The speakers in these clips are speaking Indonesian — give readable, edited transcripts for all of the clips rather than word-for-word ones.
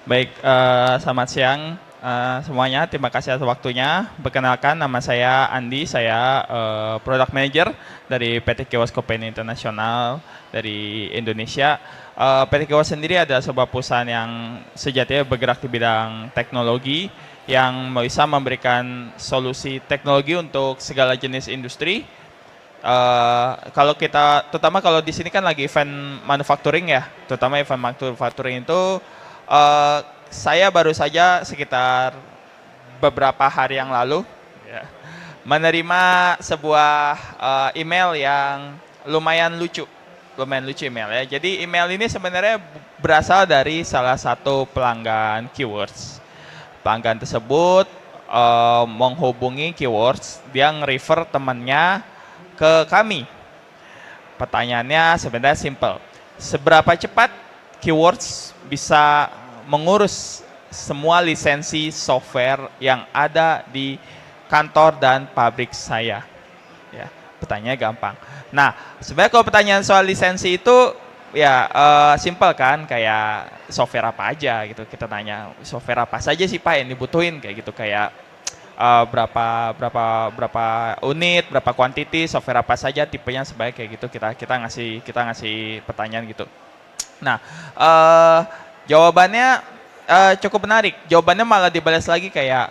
Baik, selamat siang semuanya. Terima kasih atas waktunya. Perkenalkan, nama saya Andi. Saya Product Manager dari PT Kiwos Company Internasional dari Indonesia. PT Kiwos sendiri adalah sebuah perusahaan yang sejatinya bergerak di bidang teknologi yang bisa memberikan solusi teknologi untuk segala jenis industri. Kalau kita, terutama kalau di sini kan lagi event manufacturing ya, terutama event manufacturing itu saya baru saja sekitar beberapa hari yang lalu ya, menerima sebuah email yang lumayan lucu email ya. Jadi email ini sebenarnya berasal dari salah satu pelanggan Keywords. Pelanggan tersebut menghubungi Keywords, dia nge-refer temannya ke kami. Pertanyaannya sebenarnya simple. Seberapa cepat Keywords bisa mengurus semua lisensi software yang ada di kantor dan pabrik saya? Ya, pertanyaannya gampang. Nah, sebenarnya kalau pertanyaan soal lisensi itu ya simple kan, kayak software apa aja gitu. Kita tanya software apa saja sih Pak yang dibutuhin, kayak gitu, kayak berapa unit, berapa quantity, software apa saja, tipenya sebaik, kayak gitu. Kita ngasih pertanyaan gitu. Nah, jawabannya cukup menarik. Jawabannya malah dibalas lagi kayak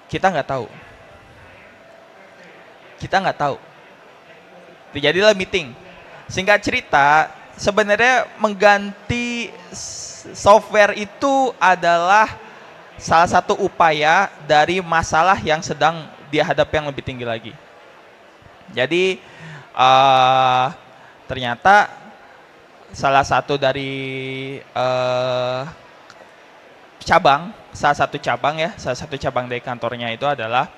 kita nggak tahu. Kita nggak tahu. Terjadilah meeting. Singkat cerita, sebenarnya mengganti software itu adalah salah satu upaya dari masalah yang sedang dihadapi yang lebih tinggi lagi. Jadi ternyata salah satu dari salah satu cabang dari kantornya itu adalah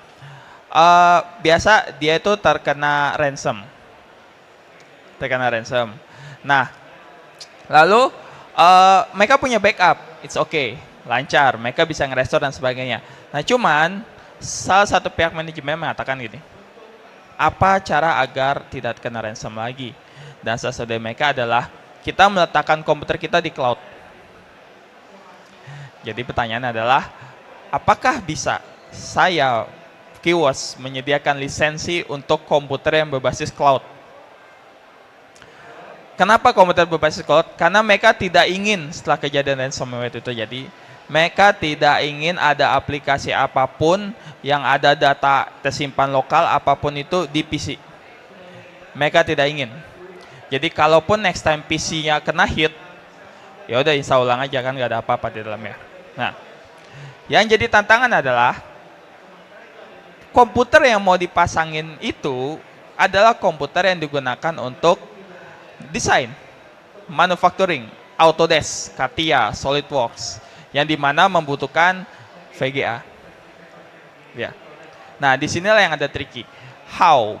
biasa dia itu terkena ransom. Nah, lalu mereka punya backup, it's okay, lancar, mereka bisa nge-restore dan sebagainya. Nah, cuman salah satu pihak manajemen mengatakan gini, apa cara agar tidak kena ransom lagi? Dan salah satu dari mereka adalah kita meletakkan komputer kita di cloud. Jadi pertanyaan adalah, apakah bisa saya Keywords menyediakan lisensi untuk komputer yang berbasis cloud? Kenapa komputer berbasis cloud? Karena mereka tidak ingin setelah kejadian ransomware itu terjadi, mereka tidak ingin ada aplikasi apapun yang ada data tersimpan lokal apapun itu di PC. Mereka tidak ingin. Jadi kalaupun next time PC-nya kena hit, ya udah install ulang aja, kan nggak ada apa-apa di dalamnya. Nah, yang jadi tantangan adalah komputer yang mau dipasangin itu adalah komputer yang digunakan untuk desain, manufacturing, Autodesk, CATIA, SolidWorks, yang dimana membutuhkan VGA. Ya. Nah, disinilah yang ada tricky.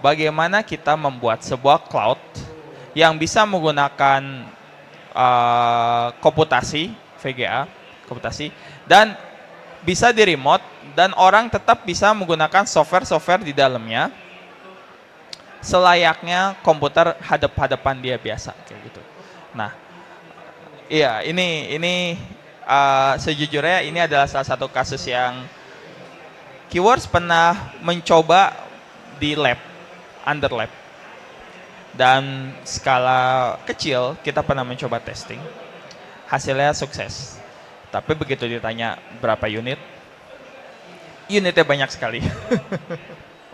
Bagaimana kita membuat sebuah cloud yang bisa menggunakan komputasi, VGA, komputasi, dan bisa di remote, dan orang tetap bisa menggunakan software-software di dalamnya selayaknya komputer hadap-hadapan dia biasa, kayak gitu. Nah, iya, ini sejujurnya ini adalah salah satu kasus yang Keywords pernah mencoba di lab, under lab, dan skala kecil kita pernah mencoba testing, hasilnya sukses. Tapi begitu ditanya berapa unitnya banyak sekali.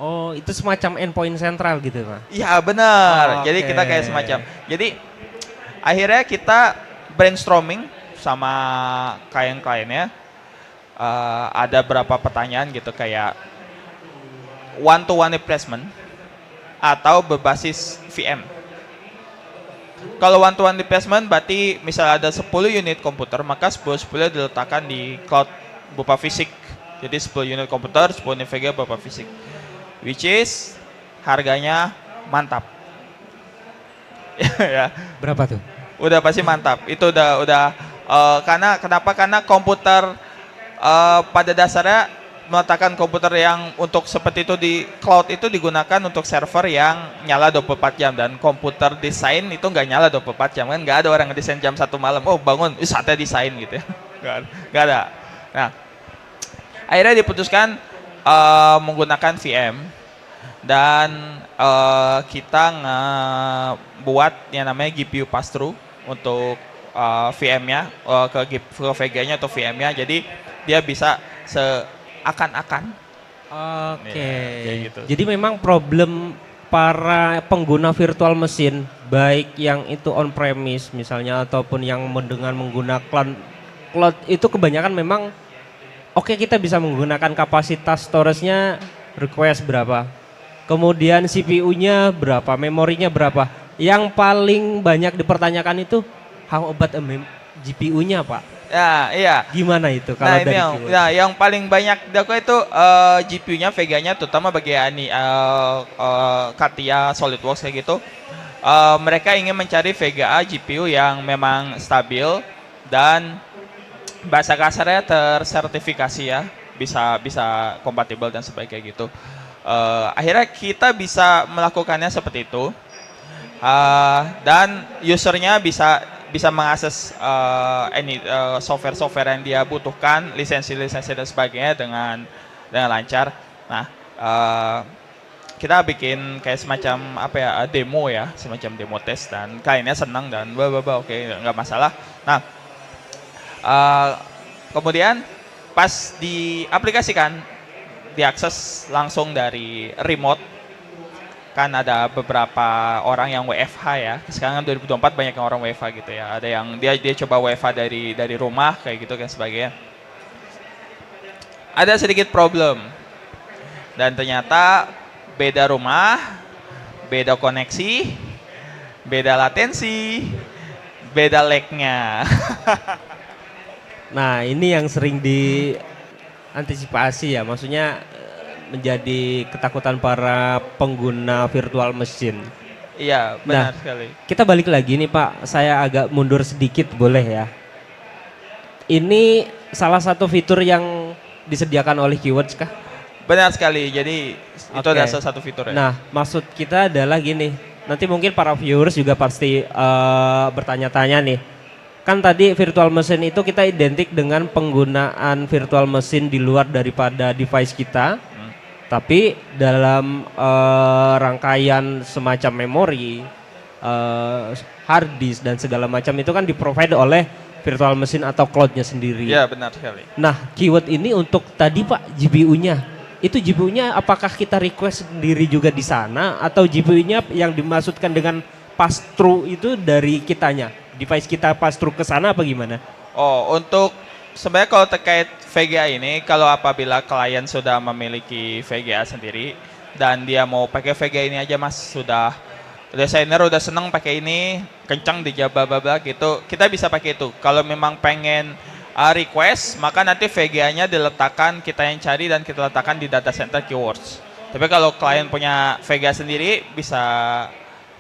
Oh, itu semacam endpoint sentral gitu, Pak? Iya, benar. Oh, Jadi kita kayak semacam. Jadi akhirnya kita brainstorming sama klien-kliennya. Ada berapa pertanyaan gitu, kayak one to one replacement atau berbasis VM. Kalau one to one replacement berarti misal ada 10 unit komputer, maka 10 diletakkan di cloud berupa fisik. Jadi 10 unit komputer, 10 unit VGA berupa fisik. Which is harganya mantap. Ya. Berapa tuh? Udah pasti mantap. Itu udah karena komputer pada dasarnya meletakkan komputer yang untuk seperti itu di cloud itu digunakan untuk server yang nyala 24 jam, dan komputer desain itu nggak nyala 24 jam kan, nggak ada orang ngedesain jam 1 malam, oh bangun saatnya desain gitu ya. Nggak ada. Nah, akhirnya diputuskan menggunakan VM dan kita ngebuat yang namanya GPU pass-through untuk VM-nya ke VGA-nya atau VM-nya. Jadi dia bisa seakan-akan. Oke. Ya, kayak gitu. Jadi memang problem para pengguna virtual machine, baik yang itu on premise misalnya ataupun yang dengan menggunakan cloud itu kebanyakan memang oke kita bisa menggunakan kapasitas storage-nya request berapa. Kemudian CPU-nya berapa, memorinya berapa. Yang paling banyak dipertanyakan itu how about GPU-nya, Pak? Ya, iya. Gimana itu kalau Nah, ini dari yang, keyword? nah, yang paling banyak dilakukan itu GPU-nya, Vega-nya, terutama bagi Katia, SolidWorks kayak gitu. Mereka ingin mencari VGA GPU yang memang stabil dan bahasa kasarnya tersertifikasi ya, bisa kompatibel dan sebagainya gitu. Akhirnya kita bisa melakukannya seperti itu. Dan usernya bisa mengakses software-software yang dia butuhkan, lisensi-lisensi dan sebagainya dengan lancar. Nah, kita bikin kayak semacam demo ya, semacam demo test dan kliennya senang dan oke, nggak masalah. Nah, kemudian pas diaplikasikan, diakses langsung dari remote. Kan ada beberapa orang yang WFH ya. Sekarang kan 2024 banyak yang orang WFH gitu ya. Ada yang dia coba WFH dari rumah kayak gitu kan sebagainya. Ada sedikit problem. Dan ternyata beda rumah, beda koneksi, beda latensi, beda lag-nya. Nah, ini yang sering diantisipasi ya, maksudnya menjadi ketakutan para pengguna virtual machine. Iya, benar sekali. Kita balik lagi nih Pak, saya agak mundur sedikit boleh ya. Ini salah satu fitur yang disediakan oleh Keywords kah? Benar sekali, jadi itu adalah salah satu fitur ya. Nah, maksud kita adalah gini, nanti mungkin para viewers juga pasti bertanya-tanya nih. Kan tadi virtual machine itu kita identik dengan penggunaan virtual machine di luar daripada device kita. Tapi dalam rangkaian semacam memori, hard disk dan segala macam itu kan di-provide oleh virtual machine atau cloud-nya sendiri. Iya, benar sekali. Nah, keyword ini untuk tadi Pak GPU-nya. Itu GPU-nya apakah kita request sendiri juga di sana atau GPU-nya yang dimaksudkan dengan pass-through itu dari kitanya? Device kita pass-through ke sana apa gimana? Oh, untuk sebenarnya kalau terkait VGA ini, kalau apabila klien sudah memiliki VGA sendiri dan dia mau pakai VGA ini aja mas, desainer udah seneng pakai ini, kencang di bla gitu, kita bisa pakai itu. Kalau memang pengen request, maka nanti VGA-nya diletakkan, kita yang cari dan kita letakkan di data center Keywords. Tapi kalau klien punya VGA sendiri, bisa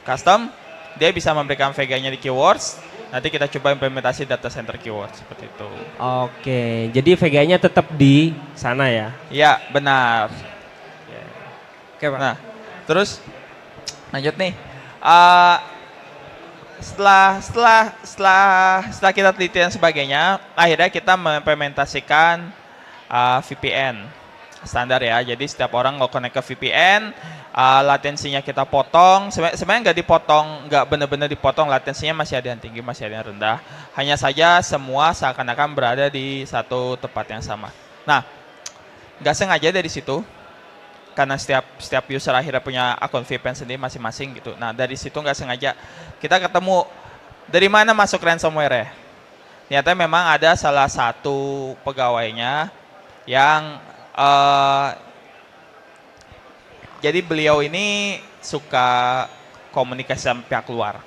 custom, dia bisa memberikan VGA-nya di Keywords. Nanti kita coba implementasi data center Keywords seperti itu. Oke, jadi VGA-nya tetap di sana ya? Iya, benar. Oke Pak. Nah, terus lanjut nih. Setelah kita teliti dan sebagainya, akhirnya kita mengimplementasikan VPN standar ya. Jadi setiap orang mau connect ke VPN, latensinya kita potong. Sebenarnya nggak dipotong, nggak benar-benar dipotong. Latensinya masih ada yang tinggi, masih ada yang rendah. Hanya saja semua seakan-akan berada di satu tempat yang sama. Nah, nggak sengaja dari situ, karena setiap user akhirnya punya akun VPN sendiri masing-masing gitu. Nah, dari situ nggak sengaja kita ketemu dari mana masuk ransomware ya. Ternyata memang ada salah satu pegawainya yang jadi beliau ini suka komunikasi sama pihak luar,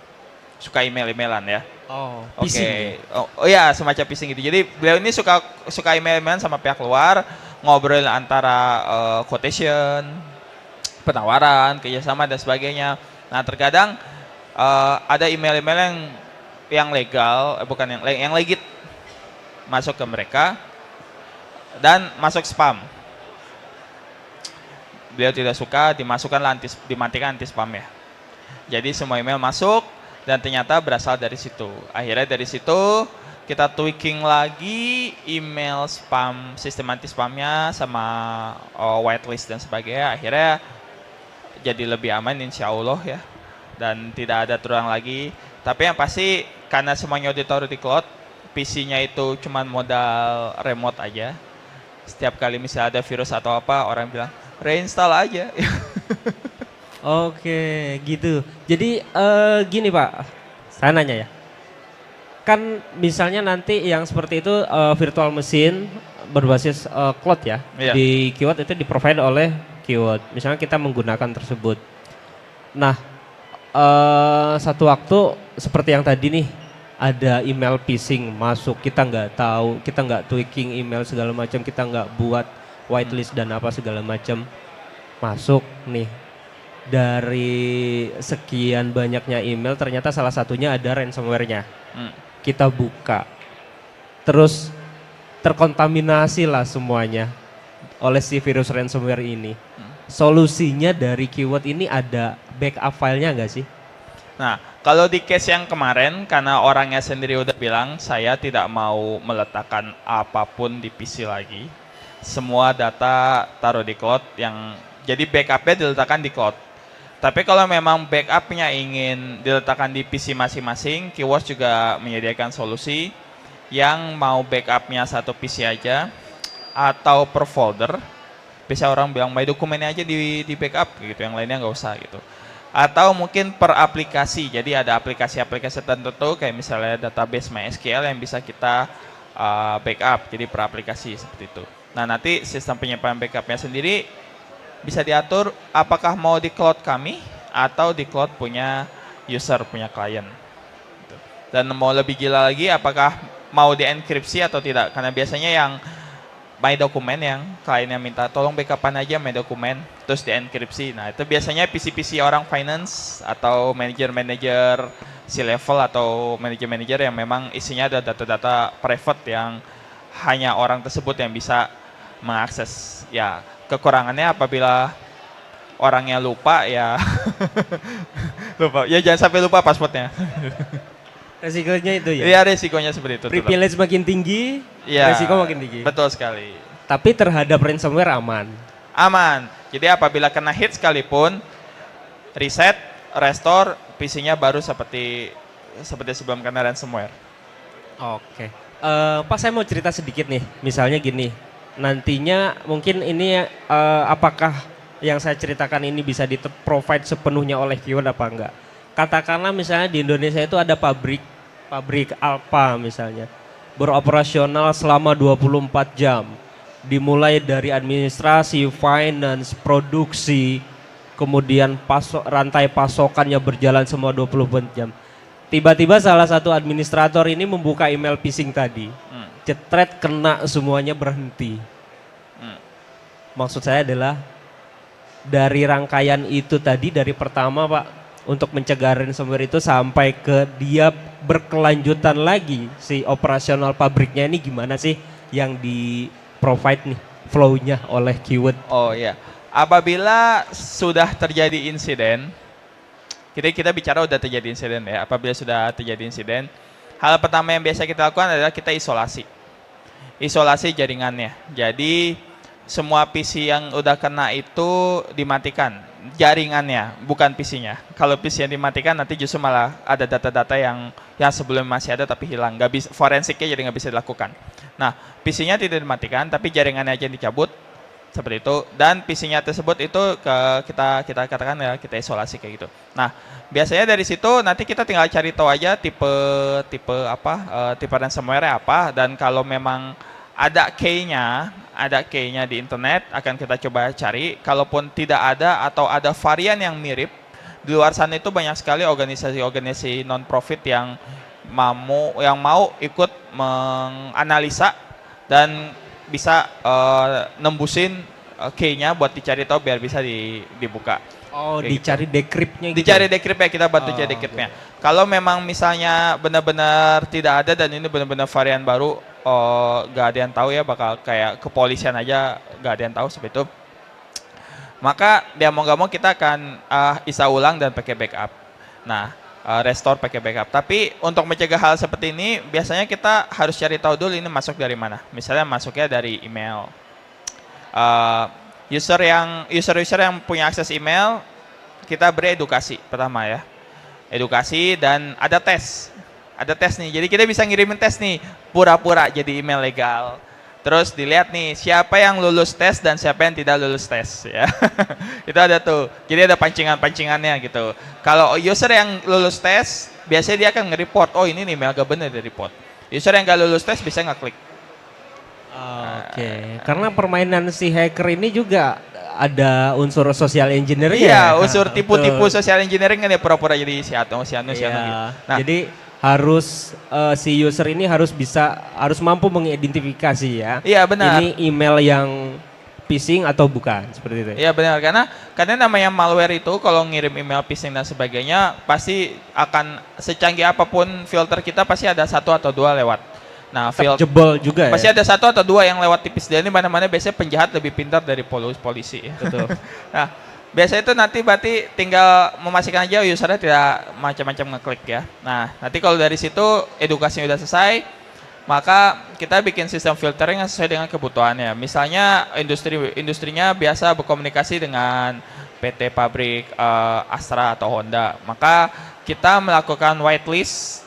suka email-emailan ya. Oh, Oke. phishing. Oh ya, semacam phishing gitu. Jadi beliau ini suka email-emailan sama pihak luar, ngobrol antara quotation, penawaran, kerjasama dan sebagainya. Nah, terkadang ada email-email yang legal, bukan yang legit masuk ke mereka dan masuk spam. Beliau tidak suka, dimatikan anti spam ya. Jadi semua email masuk dan ternyata berasal dari situ. Akhirnya dari situ kita tweaking lagi email spam, sistem anti spamnya sama whitelist dan sebagainya. Akhirnya jadi lebih aman insya Allah ya. Dan tidak ada terulang lagi. Tapi yang pasti karena semuanya ditaruh di cloud, PC-nya itu cuma modal remote aja. Setiap kali misalnya ada virus atau apa, orang bilang reinstall aja. Oke, gitu. Jadi gini Pak, saya nanya ya. Kan misalnya nanti yang seperti itu virtual machine berbasis cloud ya. Iya. Di Kiwat itu di-provide oleh Kiwat. Misalnya kita menggunakan tersebut. Nah, satu waktu seperti yang tadi nih, ada email phishing masuk, kita nggak tahu, kita nggak tweaking email segala macam, kita nggak buat whitelist dan apa segala macam, masuk nih. Dari sekian banyaknya email ternyata salah satunya ada ransomware-nya. Kita buka, terus terkontaminasi lah semuanya oleh si virus ransomware ini. Solusinya dari Kiwat ini ada backup filenya nggak sih? Nah, kalau di case yang kemarin, karena orangnya sendiri udah bilang, saya tidak mau meletakkan apapun di PC lagi. Semua data taruh di cloud, jadi backupnya diletakkan di cloud. Tapi kalau memang backupnya ingin diletakkan di PC masing-masing, Keywords juga menyediakan solusi yang mau backupnya satu PC aja, atau per folder. Bisa orang bilang, my dokumennya aja di backup, gitu, yang lainnya nggak usah gitu. Atau mungkin per aplikasi, jadi ada aplikasi-aplikasi tertentu kayak misalnya database MySQL yang bisa kita backup, jadi per aplikasi seperti itu. Nah nanti sistem penyimpanan backupnya sendiri bisa diatur apakah mau di cloud kami atau di cloud punya user, punya klien. Dan mau lebih gila lagi apakah mau dienkripsi atau tidak, karena biasanya yang my dokumen yang kliennya minta tolong backupan aja my dokumen terus dienkripsi. Nah itu biasanya PC-PC orang finance atau manajer-manajer C-level atau manajer-manajer yang memang isinya ada data-data private yang hanya orang tersebut yang bisa mengakses. Ya kekurangannya apabila orangnya lupa ya lupa ya, jangan sampai lupa passwordnya. Resikonya itu ya? Iya resikonya seperti itu. Privilege makin tinggi, ya, resiko makin tinggi. Betul sekali. Tapi terhadap ransomware aman? Aman. Jadi apabila kena hit sekalipun, reset, restore, PC-nya baru seperti sebelum kena ransomware. Oke. Pak saya mau cerita sedikit nih, misalnya gini, nantinya mungkin ini apakah yang saya ceritakan ini bisa di-provide sepenuhnya oleh Kiwat apa enggak? Katakanlah misalnya di Indonesia itu ada pabrik Alfa misalnya, beroperasional selama 24 jam, dimulai dari administrasi, finance, produksi, kemudian rantai pasokannya berjalan semua 24 jam. Tiba-tiba salah satu administrator ini membuka email phishing tadi, jetret kena semuanya berhenti. Maksud saya adalah dari rangkaian itu tadi, dari pertama Pak, untuk mencegah ransomware itu sampai ke dia berkelanjutan lagi, si operasional pabriknya ini gimana sih yang di provide nih flow-nya oleh Kiwat? Oh iya, apabila sudah terjadi insiden, kita bicara udah terjadi insiden ya. Apabila sudah terjadi insiden, hal pertama yang biasa kita lakukan adalah kita isolasi jaringannya. Jadi semua PC yang udah kena itu dimatikan jaringannya, bukan PC-nya. Kalau PC yang dimatikan nanti justru malah ada data-data yang sebelumnya masih ada tapi hilang, nggak bisa, forensiknya jadi nggak bisa dilakukan. Nah, PC-nya tidak dimatikan tapi jaringannya aja dicabut seperti itu, dan PC-nya tersebut itu kita katakan ya kita isolasi kayak gitu. Nah, biasanya dari situ nanti kita tinggal cari tahu aja tipe ransomware apa, dan kalau memang ada key-nya di internet akan kita coba cari. Kalaupun tidak ada atau ada varian yang mirip, di luar sana itu banyak sekali organisasi-organisasi non-profit yang mau ikut menganalisa dan bisa nembusin key-nya buat dicari tahu biar bisa dibuka. Oh, kayak dicari gitu. Decrypt-nya gitu. Dicari decrypt-nya, kita bantu cari decrypt-nya. Gitu. Kalau memang misalnya benar-benar tidak ada dan ini benar-benar varian baru, gak ada yang tahu ya, bakal kayak kepolisian aja gak ada yang tahu seperti itu. Maka dia mau gak mau kita akan isa ulang dan pakai backup. Nah, restore pakai backup. Tapi untuk mencegah hal seperti ini, biasanya kita harus cari tahu dulu ini masuk dari mana. Misalnya masuknya dari email. User yang punya akses email, kita beri edukasi pertama ya. Edukasi dan ada tes. Ada tes nih. Jadi kita bisa ngirimin tes nih, pura-pura jadi email legal. Terus dilihat nih siapa yang lulus tes dan siapa yang tidak lulus tes ya. Itu ada tuh. Jadi ada pancingan-pancingannya gitu. Kalau user yang lulus tes, biasanya dia akan nge-report, oh ini nih email gak bener di report. User yang gak lulus tes bisa ngeklik. Oke, karena permainan si hacker ini juga ada unsur social engineering Iya, ya. unsur tipu-tipu social engineering kan ya, pura-pura jadi si anu Iya, gitu. Nah, jadi harus si user ini harus mampu mengidentifikasi ya. iya benar. Ini email yang phishing atau bukan, seperti itu. Iya benar, karena namanya malware itu kalau ngirim email phishing dan sebagainya pasti akan secanggih apapun filter kita pasti ada satu atau dua lewat. Nah, Jebol juga pasti ya. ada satu atau dua yang lewat tipis. Dan ini mana-mana biasanya penjahat lebih pintar dari polisi. Betul. Nah, biasanya itu nanti berarti tinggal memastikan aja usernya tidak macam-macam ngeklik ya. Nah, nanti kalau dari situ edukasinya udah selesai, maka kita bikin sistem filtering yang sesuai dengan kebutuhannya. Misalnya industrinya biasa berkomunikasi dengan PT pabrik Astra atau Honda, maka kita melakukan whitelist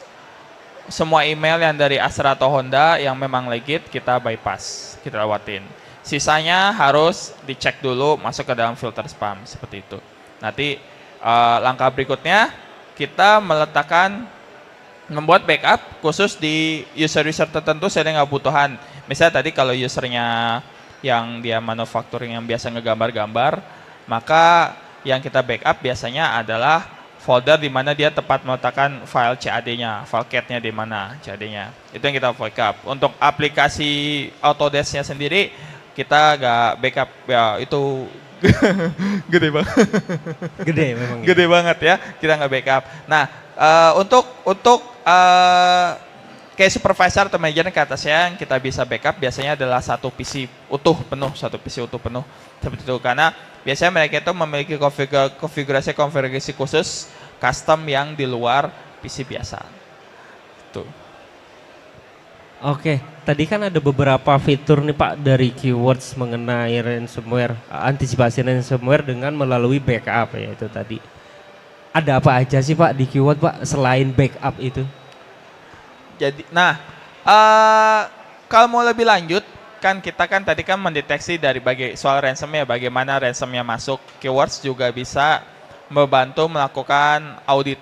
semua email yang dari Astra atau Honda yang memang legit kita bypass, kita lewatin. Sisanya harus dicek dulu masuk ke dalam filter spam seperti itu. Nanti langkah berikutnya kita membuat backup khusus di user-user tertentu sesuai dengan kebutuhan. Misalnya tadi kalau usernya yang dia manufacturing yang biasa ngegambar-gambar, maka yang kita backup biasanya adalah folder di mana dia tepat meletakkan file CAD-nya, file CAD-nya di mana CAD-nya. Itu yang kita backup. Untuk aplikasi Autodesk-nya sendiri kita nggak backup ya, itu gede banget. Gede memang. Gede banget ya, kita nggak backup. Nah, untuk kayak supervisor atau manajer ke atasnya yang kita bisa backup biasanya adalah satu PC utuh penuh seperti itu, karena biasanya mereka itu memiliki konfigurasi khusus custom yang di luar PC biasa. Tuh. Oke, tadi kan ada beberapa fitur nih Pak dari keywords mengenai ransomware, antisipasi ransomware dengan melalui backup ya itu tadi. Ada apa aja sih Pak di keyword Pak selain backup itu? Jadi, kalau mau lebih lanjut, kan kita kan tadi kan mendeteksi dari soal ransomnya, bagaimana ransomnya masuk. Keywords juga bisa membantu melakukan audit.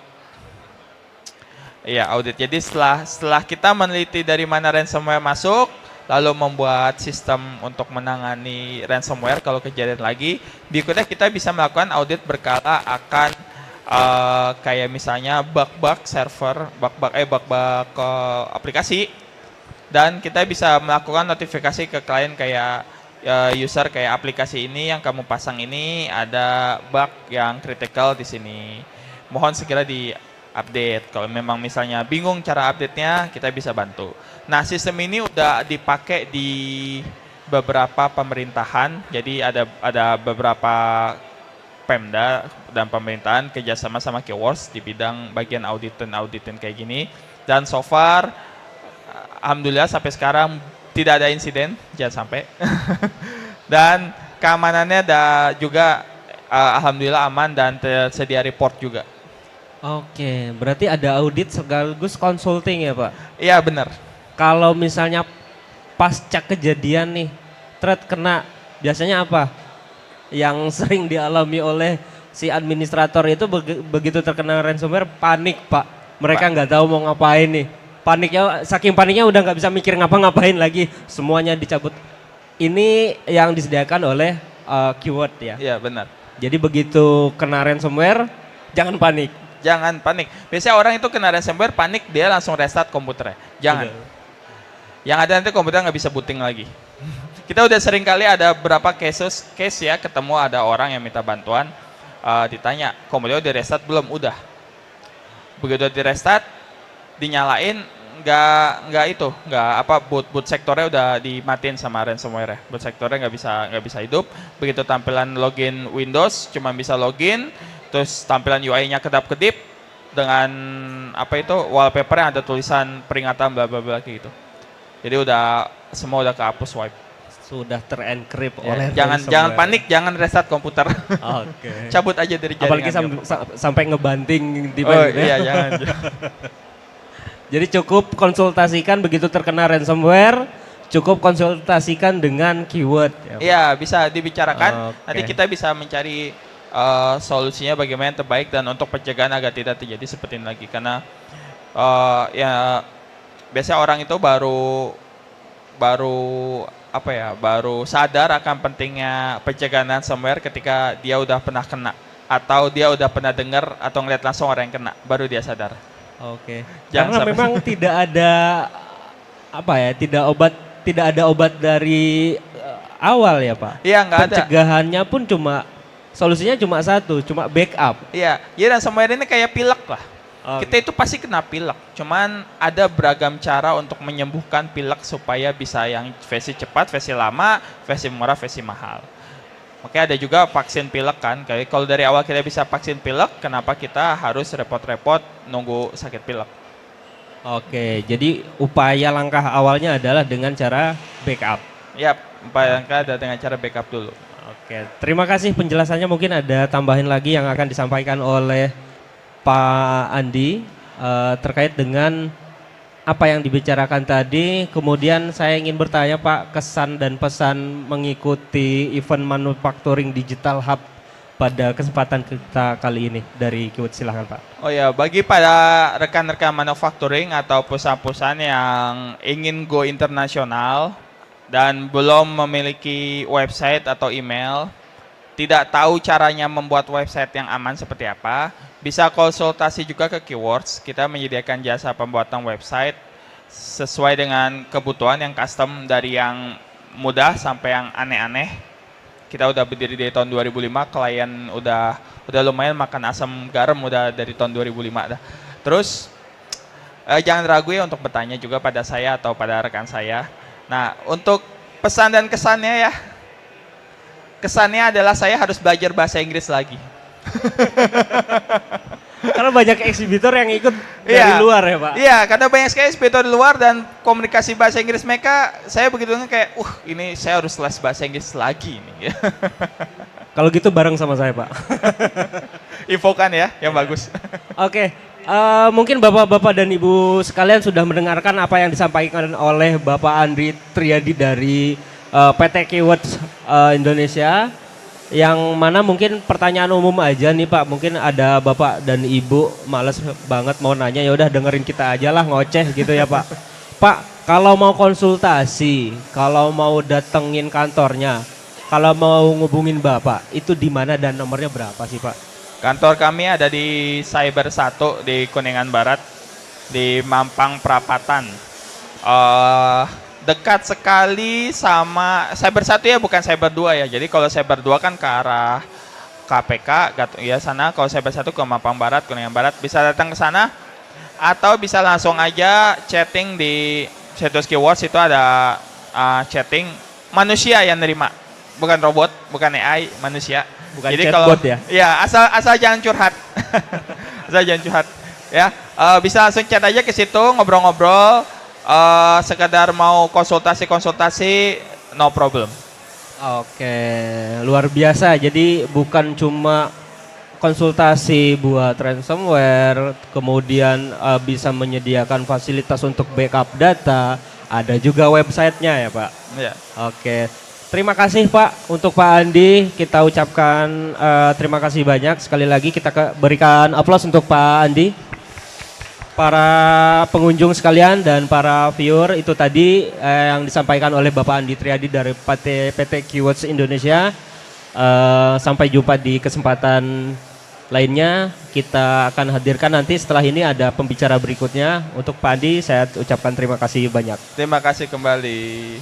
Iya, audit. Jadi setelah kita meneliti dari mana ransomware masuk, lalu membuat sistem untuk menangani ransomware kalau kejadian lagi, berikutnya kita bisa melakukan audit berkala akan kayak misalnya bug-bug server, bug-bug aplikasi, dan kita bisa melakukan notifikasi ke klien kayak user kayak aplikasi ini yang kamu pasang ini ada bug yang critical di sini. Mohon segera di update. Kalau memang misalnya bingung cara update-nya, kita bisa bantu. Nah, sistem ini udah dipakai di beberapa pemerintahan. Jadi ada beberapa Pemda dan pemerintahan kerjasama sama Keywords di bidang bagian auditin kayak gini. Dan so far, alhamdulillah sampai sekarang tidak ada insiden, jangan sampai. Dan keamanannya juga alhamdulillah aman dan tersedia report juga. Oke, berarti ada audit sekaligus consulting ya Pak? Iya benar. Kalau misalnya pasca kejadian nih, threat kena, biasanya apa? Yang sering dialami oleh si administrator itu begitu terkena ransomware panik Pak. Mereka nggak tahu mau ngapain nih. Saking paniknya udah nggak bisa mikir ngapa-ngapain lagi. Semuanya dicabut. Ini yang disediakan oleh keyword ya? Iya benar. Jadi begitu kena ransomware, jangan panik. Jangan panik. Biasanya orang itu kena ransomware panik dia langsung restart komputernya. Jangan. Betul. Yang ada nanti komputer nggak bisa booting lagi. Kita udah sering kali ada berapa case ya ketemu ada orang yang minta bantuan, ditanya komputer udah restart belum? Udah. Begitu di restart, dinyalain boot sektornya udah dimatiin sama ransomware. Boot sektornya nggak bisa hidup. Begitu tampilan login Windows cuma bisa login, terus tampilan UI-nya kedap-kedip, dengan apa itu wallpaper yang ada tulisan peringatan bla bla bla kayak gitu. Jadi udah semua udah kehapus wipe. Sudah terencrypt Ya, oleh jangan ransomware. panik, jangan restart komputer. Oke. Cabut aja dari jaringan. Apalagi sampai ngebanting di Oh iya jangan. Jadi cukup konsultasikan begitu terkena ransomware, cukup konsultasikan dengan keyword. Ya, Pak? Iya bisa dibicarakan. Oke. Nanti kita bisa mencari solusinya bagaimana yang terbaik dan untuk pencegahan agar tidak terjadi seperti ini lagi. Karena ya biasanya orang itu baru sadar akan pentingnya pencegahan ransomware ketika dia udah pernah kena atau dia udah pernah dengar atau ngeliat langsung orang yang kena, baru dia sadar. Oke. Jangan Karena sampai- memang tidak ada tidak ada obat dari awal ya Pak. Iya nggak ada. Pencegahannya pun solusinya cuma satu, cuma backup. Iya, ya ransomware ini kayak pilek lah. Oh. Kita itu pasti kena pilek, cuman ada beragam cara untuk menyembuhkan pilek supaya bisa yang versi cepat, versi lama, versi murah, versi mahal. Makanya ada juga vaksin pilek kan. Kayak kalau dari awal kita bisa vaksin pilek, kenapa kita harus repot-repot nunggu sakit pilek? Oke, jadi upaya langkah awalnya adalah dengan cara backup. Ya, bayangkan ada dengan cara backup dulu. Oke, terima kasih penjelasannya. Mungkin ada tambahan lagi yang akan disampaikan oleh Pak Andi terkait dengan apa yang dibicarakan tadi. Kemudian saya ingin bertanya Pak, kesan dan pesan mengikuti event Manufacturing Digital Hub pada kesempatan kita kali ini dari Kiwut, silahkan Pak. Oh ya, bagi para rekan-rekan manufacturing atau perusahaan-perusahaan yang ingin go internasional dan belum memiliki website atau email, tidak tahu caranya membuat website yang aman seperti apa, bisa konsultasi juga ke Keywords. Kita menyediakan jasa pembuatan website sesuai dengan kebutuhan yang custom, dari yang mudah sampai yang aneh-aneh. Kita udah berdiri dari tahun 2005, klien udah lumayan makan asam garam udah dari tahun 2005 dah. Terus jangan ragu ya untuk bertanya juga pada saya atau pada rekan saya. Nah, untuk pesan dan kesannya ya, kesannya adalah saya harus belajar bahasa Inggris lagi. Karena banyak eksibitor yang ikut dari Iya. luar ya Pak. Iya, karena banyak sekali eksibitor di luar dan komunikasi bahasa Inggris mereka, saya begitu kayak, ini saya harus les bahasa Inggris lagi nih. Kalau gitu bareng sama saya Pak. Infokan ya, yang bagus. Oke, mungkin Bapak-Bapak dan Ibu sekalian sudah mendengarkan apa yang disampaikan oleh Bapak Andri Triadi dari PT Keywords Indonesia. Yang mana mungkin pertanyaan umum aja nih Pak, mungkin ada Bapak dan Ibu males banget mau nanya, ya udah dengerin kita aja lah ngoceh gitu ya Pak. Pak, kalau mau konsultasi, kalau mau datengin kantornya, kalau mau ngubungin Bapak, itu di mana dan nomornya berapa sih Pak? Kantor kami ada di Cyber 1 di Kuningan Barat, di Mampang Perapatan. Dekat sekali sama Cyber 1 ya, bukan Cyber 2 ya. Jadi kalau Cyber 2 kan ke arah KPK, ya sana. Kalau Cyber 1 ke Mampang Barat, Kuningan Barat, bisa datang ke sana. Atau bisa langsung aja chatting di situs Keywords, itu ada chatting manusia yang nerima. Bukan robot, bukan AI, manusia. Bukan Jadi chatbot kalau, ya? Ya, asal jangan curhat. Asal jangan curhat. Ya, bisa langsung chat aja ke situ, ngobrol-ngobrol. Sekedar mau konsultasi, no problem. Oke, luar biasa. Jadi bukan cuma konsultasi buat ransomware, kemudian bisa menyediakan fasilitas untuk backup data, ada juga websitenya ya Pak. Ya. Oke, terima kasih Pak untuk Pak Andi. Kita ucapkan terima kasih banyak. Sekali lagi kita berikan aplaus untuk Pak Andi. Para pengunjung sekalian dan para viewer, itu tadi yang disampaikan oleh Bapak Andi Triadi dari PT Keywords Indonesia. Sampai jumpa di kesempatan lainnya. Kita akan hadirkan nanti setelah ini ada pembicara berikutnya. Untuk Pak Andi saya ucapkan terima kasih banyak. Terima kasih kembali.